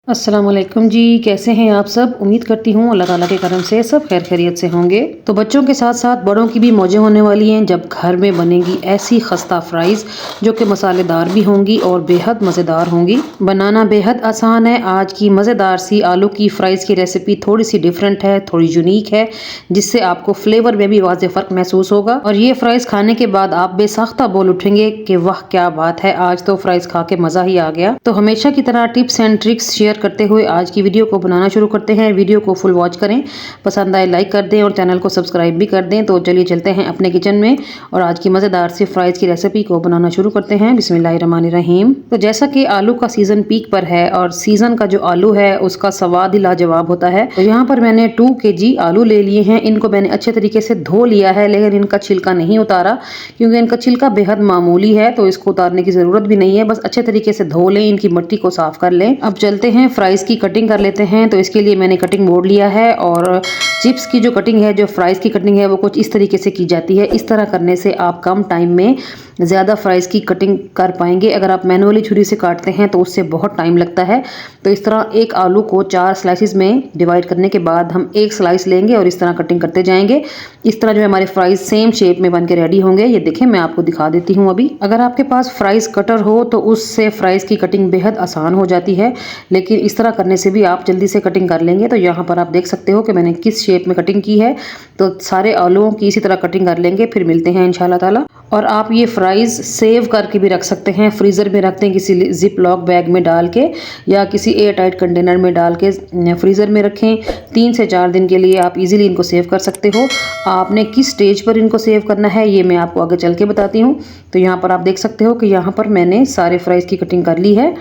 अस्सलाम वालेकुम जी, कैसे हैं आप सब। उम्मीद करती हूँ अल्लाह ताला के करम से सब खैर खैरियत से होंगे। तो बच्चों के साथ साथ बड़ों की भी मौजें होने वाली हैं जब घर में बनेगी ऐसी खस्ता फ्राइज़ जो कि मसालेदार भी होंगी और बेहद मज़ेदार होंगी। बनाना बेहद आसान है। आज की मज़ेदार सी आलू की फ़्राइज़ की रेसिपी थोड़ी सी डिफरेंट है, थोड़ी यूनिक है, जिससे आपको फ्लेवर में भी वाज़ेह फ़र्क महसूस होगा और ये फ़्राइज़ खाने के बाद आप बेसाख्ता बोल उठेंगे कि वाह क्या बात है, आज तो फ़्राइज़ खा के मज़ा ही आ गया। तो हमेशा की तरह टिप्स एंड ट्रिक्स शेयर करते हुए आज की वीडियो को बनाना शुरू करते हैं। वीडियो को फुल वॉच करें, पसंद आए लाइक कर दें और चैनल को सब्सक्राइब भी कर दें। तो चलिए चलते हैं अपने किचन में और आज की मज़ेदार सी फ्राइज़ की रेसिपी को बनाना शुरू करते हैं। बिस्मिल्लाहिर्रहमानिर्रहीम। तो जैसा कि आलू का सीज़न पीक पर है और सीज़न का जो आलू है उसका स्वाद ही लाजवाब होता है। तो यहाँ पर मैंने 2 kg आलू ले लिए हैं। इनको मैंने अच्छे तरीके से धो लिया है, लेकिन इनका छिलका नहीं उतारा क्योंकि इनका छिलका बेहद मामूली है, तो इसको उतारने की ज़रूरत भी नहीं है। बस अच्छे तरीके से धो लें, इनकी मिट्टी को साफ़ कर लें। अब चलते हैं फ्राइज़ की कटिंग कर लेते हैं। तो इसके लिए मैंने कटिंग बोर्ड लिया है और चिप्स की जो कटिंग है, जो फ्राइज़ की कटिंग है, वो कुछ इस तरीके से की जाती है। इस तरह करने से आप कम टाइम में ज़्यादा फ्राइज़ की कटिंग कर पाएंगे। अगर आप मैनुअली छुरी से काटते हैं तो उससे बहुत टाइम लगता है। तो इस तरह एक आलू को 4 स्लाइसिस में डिवाइड करने के बाद हम एक स्लाइस लेंगे और इस तरह कटिंग करते जाएंगे। इस तरह जो है हमारे फ्राइज़ सेम शेप में बन के रेडी होंगे। ये देखें, मैं आपको दिखा देती हूँ अभी। अगर आपके पास फ्राइज़ कटर हो तो उससे फ्राइज़ की कटिंग बेहद आसान हो जाती है, लेकिन इस तरह करने से भी आप जल्दी से कटिंग कर लेंगे। तो यहाँ पर आप देख सकते हो कि मैंने किस शेप में कटिंग की है। तो सारे आलूओं की इसी तरह कटिंग कर लेंगे, फिर मिलते हैं इंशाल्लाह ताला। और आप ये फ्राइज़ सेव करके भी रख सकते हैं, फ्रीज़र में रखते हैं किसी जिप लॉक बैग में डाल के या किसी एयर टाइट कंटेनर में डाल के फ्रीज़र में रखें। 3 से 4 दिन के लिए आप इजीली इनको सेव कर सकते हो। आपने किस स्टेज पर इनको सेव करना है ये मैं आपको आगे चल के बताती हूँ। तो यहाँ पर आप देख सकते हो कि यहाँ पर मैंने सारे फ्राइज़ की कटिंग कर ली है।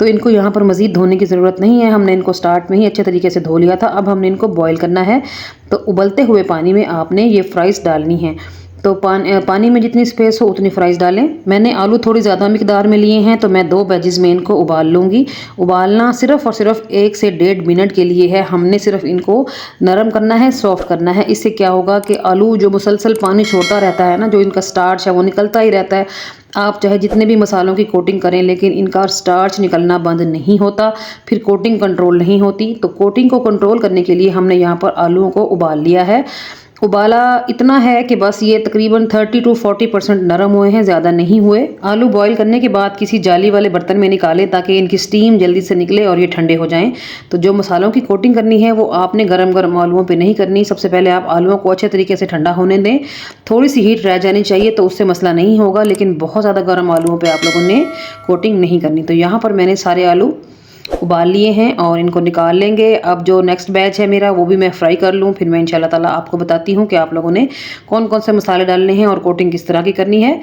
तो इनको यहाँ पर मज़ीद धोने की ज़रूरत नहीं है, हमने इनको स्टार्ट में ही अच्छे तरीके से धो लिया था। अब हमने इनको बॉईल करना है। तो उबलते हुए पानी में आपने ये फ्राइज़ डालनी है। तो पानी में जितनी स्पेस हो उतनी फ्राइज़ डालें। मैंने आलू थोड़ी ज़्यादा मिकदार में लिए हैं, तो मैं 2 बैचेज़ में इनको उबाल लूँगी। उबालना सिर्फ़ और सिर्फ 1 से 1.5 मिनट के लिए है। हमने सिर्फ इनको नरम करना है, सॉफ्ट करना है। इससे क्या होगा कि आलू जो मुसलसल पानी छोड़ता रहता है ना, जो इनका स्टार्च है वो निकलता ही रहता है। आप चाहे जितने भी मसालों की कोटिंग करें, लेकिन इनका स्टार्च निकलना बंद नहीं होता, फिर कोटिंग कंट्रोल नहीं होती। तो कोटिंग को कंट्रोल करने के लिए हमने यहाँ पर आलूओं को उबाल लिया है। उबाला इतना है कि बस ये तकरीबन 30 to 40% नरम हुए हैं, ज़्यादा नहीं हुए। आलू बॉईल करने के बाद किसी जाली वाले बर्तन में निकालें ताकि इनकी स्टीम जल्दी से निकले और ये ठंडे हो जाएं। तो जो मसालों की कोटिंग करनी है वो आपने गरम गरम आलूओं पे नहीं करनी। सबसे पहले आप आलूओं को अच्छे तरीके से ठंडा होने दें। थोड़ी सी हीट रह जानी चाहिए तो उससे मसला नहीं होगा, लेकिन बहुत ज़्यादा गर्म आलूओं पर आप लोगों ने कोटिंग नहीं करनी। तो यहाँ पर मैंने सारे आलू उबाल लिए हैं और इनको निकाल लेंगे। अब जो नेक्स्ट बैच है मेरा वो भी मैं फ्राई कर लूँ, फिर मैं इंशाल्लाह ताला आपको बताती हूँ कि आप लोगों ने कौन कौन से मसाले डालने हैं और कोटिंग किस तरह की करनी है।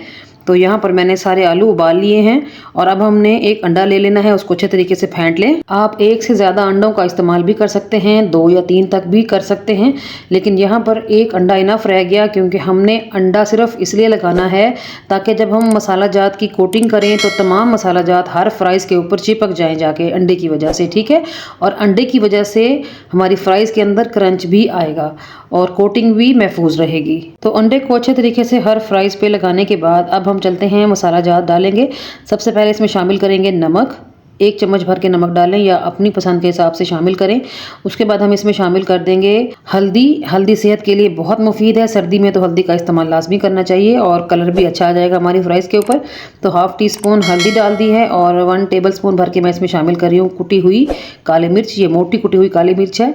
तो यहाँ पर मैंने सारे आलू उबाल लिए हैं और अब हमने एक अंडा ले लेना है, उसको अच्छे तरीके से फेंट लें। आप 1 से ज़्यादा अंडों का इस्तेमाल भी कर सकते हैं, 2 या 3 तक भी कर सकते हैं, लेकिन यहाँ पर एक अंडा इनफ रह गया क्योंकि हमने अंडा सिर्फ इसलिए लगाना है ताकि जब हम मसाला जात की कोटिंग करें तो तमाम मसाला जात हर फ्राइज़ के ऊपर चिपक जाएँ जाके अंडे की वजह से, ठीक है। और अंडे की वजह से हमारी फ्राइज़ के अंदर क्रंच भी आएगा और कोटिंग भी महफूज रहेगी। तो अंडे को अच्छे तरीके से हर फ्राइज़ पे लगाने के बाद अब हम चलते हैं मसाला जात डालेंगे। सबसे पहले इसमें शामिल करेंगे नमक। 1 चम्मच भर के नमक डालें या अपनी पसंद के हिसाब से शामिल करें। उसके बाद हम इसमें शामिल कर देंगे हल्दी। हल्दी सेहत के लिए बहुत मुफीद है, सर्दी में तो हल्दी का इस्तेमाल लाजमी करना चाहिए और कलर भी अच्छा आ जाएगा हमारी फ्राइज़ के ऊपर। तो ½ टीस्पून हल्दी डाल दी है और 1 टेबलस्पून भर के मैं इसमें शामिल कर रही हूँ कुटी हुई काली मिर्च। ये मोटी कुटी हुई काली मिर्च है।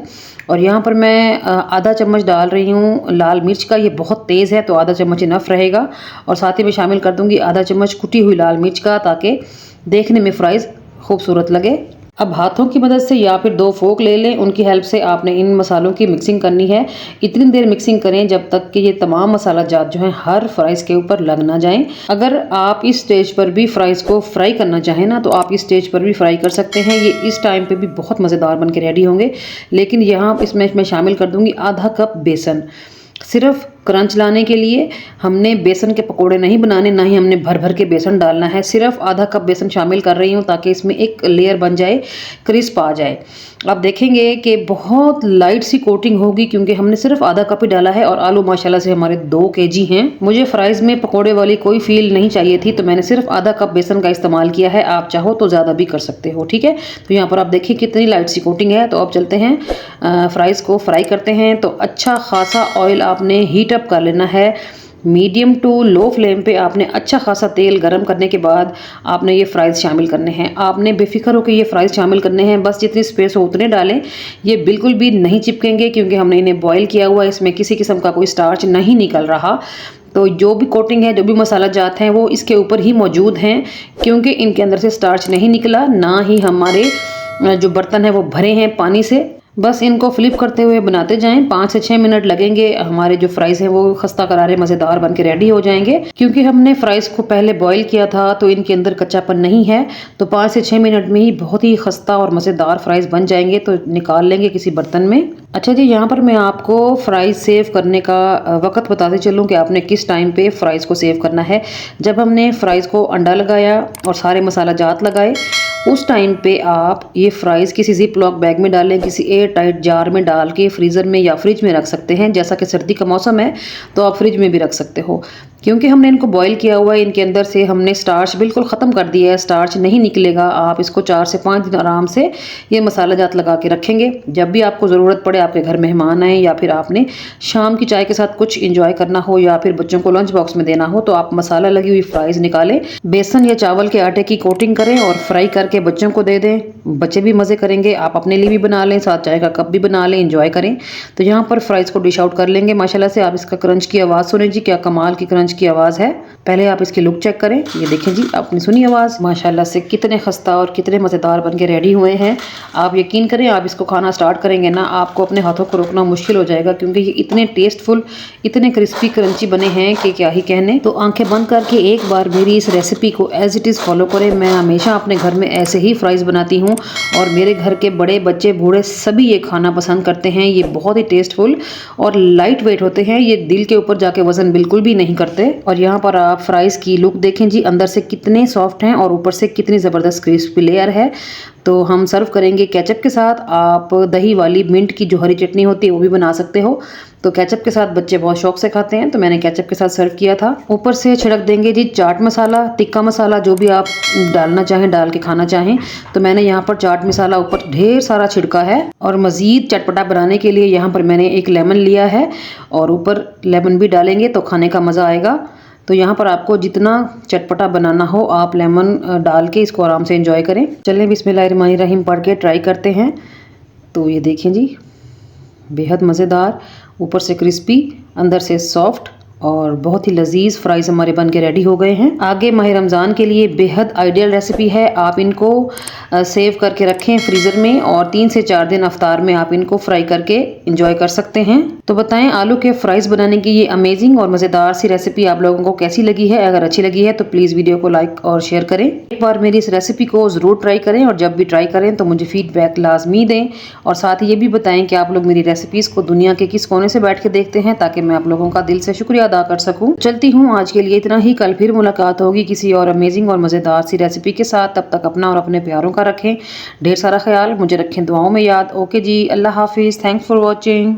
और यहाँ पर मैं आधा चम्मच डाल रही हूँ लाल मिर्च का, ये बहुत तेज़ है तो आधा चम्मच इनफ रहेगा। और साथ ही मैं शामिल कर दूँगी आधा चम्मच कुटी हुई लाल मिर्च का, ताकि देखने में फ्राइज़ खूबसूरत लगे। अब हाथों की मदद से या फिर 2 फोक ले लें, उनकी हेल्प से आपने इन मसालों की मिक्सिंग करनी है। इतनी देर मिक्सिंग करें जब तक कि ये तमाम मसाला जात जो हैं हर फ्राइज़ के ऊपर लग ना जाएं। अगर आप इस स्टेज पर भी फ्राइज़ को फ्राई करना चाहें ना, तो आप इस स्टेज पर भी फ्राई कर सकते हैं। ये इस टाइम पे भी बहुत मज़ेदार बन के रेडी होंगे। लेकिन यहाँ इसमें मैं शामिल कर दूँगी आधा कप बेसन। सिर्फ क्रंच लाने के लिए हमने बेसन के पकोड़े नहीं बनाने, ना ही हमने भर भर के बेसन डालना है। सिर्फ आधा कप बेसन शामिल कर रही हूँ ताकि इसमें एक लेयर बन जाए, क्रिस्प आ जाए। आप देखेंगे कि बहुत लाइट सी कोटिंग होगी क्योंकि हमने सिर्फ आधा कप ही डाला है और आलू माशाल्लाह से हमारे 2 केजी हैं। मुझे फ्राइज़ में पकोड़े वाली कोई फील नहीं चाहिए थी, तो मैंने सिर्फ आधा कप बेसन का इस्तेमाल किया है। आप चाहो तो ज़्यादा भी कर सकते हो, ठीक है। तो यहाँ पर आप देखिए कितनी लाइट सी कोटिंग है। तो अब चलते हैं फ्राइज़ को फ्राई करते हैं। तो अच्छा खासा ऑयल आपने हीट अप कर लेना है। मीडियम टू लो फ्लेम पे आपने अच्छा खासा तेल गरम करने के बाद आपने ये फ्राइज़ शामिल करने हैं। आपने बेफिक्र होकर ये फ्राइज़ शामिल करने हैं, बस जितनी स्पेस हो उतने डालें। ये बिल्कुल भी नहीं चिपकेंगे क्योंकि हमने इन्हें बॉईल किया हुआ है, इसमें किसी किस्म का कोई स्टार्च नहीं निकल रहा। तो जो भी कोटिंग है, जो भी मसाला जात हैं, वो इसके ऊपर ही मौजूद हैं क्योंकि इनके अंदर से स्टार्च नहीं निकला, ना ही हमारे जो बर्तन हैं वो भरे हैं पानी से। बस इनको फ्लिप करते हुए बनाते जाएं। 5 से 6 मिनट लगेंगे। हमारे जो फ्राइज़ हैं वो खस्ता करारे मज़ेदार बन के रेडी हो जाएंगे। क्योंकि हमने फ्राइज़ को पहले बॉईल किया था तो इनके अंदर कच्चापन नहीं है, तो 5 से 6 मिनट में ही बहुत ही खस्ता और मज़ेदार फ्राइज़ बन जाएंगे। तो निकाल लेंगे किसी बर्तन में। अच्छा जी, यहाँ पर मैं आपको फ्राइज़ सेव करने का वक्त बताते चलूँ कि आपने किस टाइम पे फ़्राइज़ को सेव करना है। जब हमने फ़्राइज़ को अंडा लगाया और सारे मसाला जात लगाए, उस टाइम पे आप ये फ्राइज़ किसी ज़िप लॉक बैग में डालें, किसी एयर टाइट जार में डाल के फ्रीज़र में या फ्रिज में रख सकते हैं। जैसा कि सर्दी का मौसम है तो आप फ्रिज में भी रख सकते हो। क्योंकि हमने इनको बॉईल किया हुआ है, इनके अंदर से हमने स्टार्च बिल्कुल ख़त्म कर दिया है, स्टार्च नहीं निकलेगा। आप इसको 4 से 5 दिन आराम से ये मसाला जात लगा के रखेंगे। जब भी आपको ज़रूरत पड़े, आपके घर मेहमान आए या फिर आपने शाम की चाय के साथ कुछ इंजॉय करना हो या फिर बच्चों को लंच बॉक्स में देना हो, तो आप मसाला लगी हुई फ्राइज़ निकालें, बेसन या चावल के आटे की कोटिंग करें और फ्राई करके बच्चों को दे दें। बच्चे भी मज़े करेंगे, आप अपने लिए भी बना लें, साथ चाय का कप भी बना लें, इंजॉय करें। तो यहाँ पर फ्राइज़ को डिश आउट कर लेंगे। माशाल्लाह से आप इसका क्रंच की आवाज़ सुने जी, क्या कमाल की क्रंच की आवाज़ है। पहले आप इसकी लुक चेक करें। ये देखें जी, आपने सुनी आवाज़। माशाल्लाह से कितने खस्ता और कितने मज़ेदार बन के रेडी हुए हैं। आप यकीन करें, आप इसको खाना स्टार्ट करेंगे ना, आपको अपने हाथों को रोकना मुश्किल हो जाएगा क्योंकि ये इतने टेस्टफुल, इतने क्रिस्पी क्रंची बने हैं कि क्या ही कहने। तो आंखें बंद करके एक बार मेरी इस रेसिपी को एज इट इज़ फॉलो करें। मैं हमेशा अपने घर में ऐसे ही फ्राइज़ बनाती हूँ और मेरे घर के बड़े, बच्चे, बूढ़े सभी ये खाना पसंद करते हैं। ये बहुत ही टेस्टफुल और लाइट वेट होते हैं। ये दिल के ऊपर जाके वज़न बिल्कुल भी नहीं करते। और यहाँ पर आप फ्राइज़ की लुक देखें जी, अंदर से कितने सॉफ्ट हैं और ऊपर से कितनी ज़बरदस्त क्रिस्पी लेयर है। तो हम सर्व करेंगे केचप के साथ। आप दही वाली मिंट की जो हरी चटनी होती है वो भी बना सकते हो। तो केचप के साथ बच्चे बहुत शौक से खाते हैं, तो मैंने केचप के साथ सर्व किया था। ऊपर से छिड़क देंगे जी चाट मसाला, तिक्का मसाला, जो भी आप डालना चाहें, डाल के खाना चाहें। तो मैंने यहाँ पर चाट मसाला ऊपर ढेर सारा छिड़का है। और मज़ीद चटपटा बनाने के लिए यहाँ पर मैंने एक लेमन लिया है और ऊपर लेमन भी डालेंगे तो खाने का मज़ा आएगा। तो यहाँ पर आपको जितना चटपटा बनाना हो आप लेमन डाल के इसको आराम से एंजॉय करें। चलें बिस्मिल्लाहिर्रहमानिर्रहीम पढ़ के ट्राई करते हैं। तो ये देखें जी, बेहद मज़ेदार, ऊपर से क्रिस्पी, अंदर से सॉफ्ट और बहुत ही लजीज फ्राइज़ हमारे बन के रेडी हो गए हैं। आगे माह रमज़ान के लिए बेहद आइडियल रेसिपी है। आप इनको सेव करके रखें फ्रीज़र में और 3 से 4 दिन अफ्तार में आप इनको फ्राई करके इंजॉय कर सकते हैं। तो बताएं आलू के फ्राइज़ बनाने की ये अमेजिंग और मज़ेदार सी रेसिपी आप लोगों को कैसी लगी है। अगर अच्छी लगी है तो प्लीज़ वीडियो को लाइक और शेयर करें। एक बार मेरी इस रेसिपी को ज़रूर ट्राई करें और जब भी ट्राई करें तो मुझे फीडबैक लाजमी दें और साथ ही ये भी बताएं कि आप लोग मेरी रेसिपीज़ को दुनिया के किस कोने से बैठ के देखते हैं ताकि मैं आप लोगों का दिल से शुक्रिया अदा कर सकूं। चलती हूँ, आज के लिए इतना ही। कल फिर मुलाकात होगी किसी और अमेजिंग और मज़ेदार सी रेसिपी के साथ। तब तक अपना और अपने प्यारों का रखें ढेर सारा ख्याल, मुझे रखें दुआओं में याद। ओके जी, अल्लाह हाफिज़, थैंक्स फॉर वॉचिंग।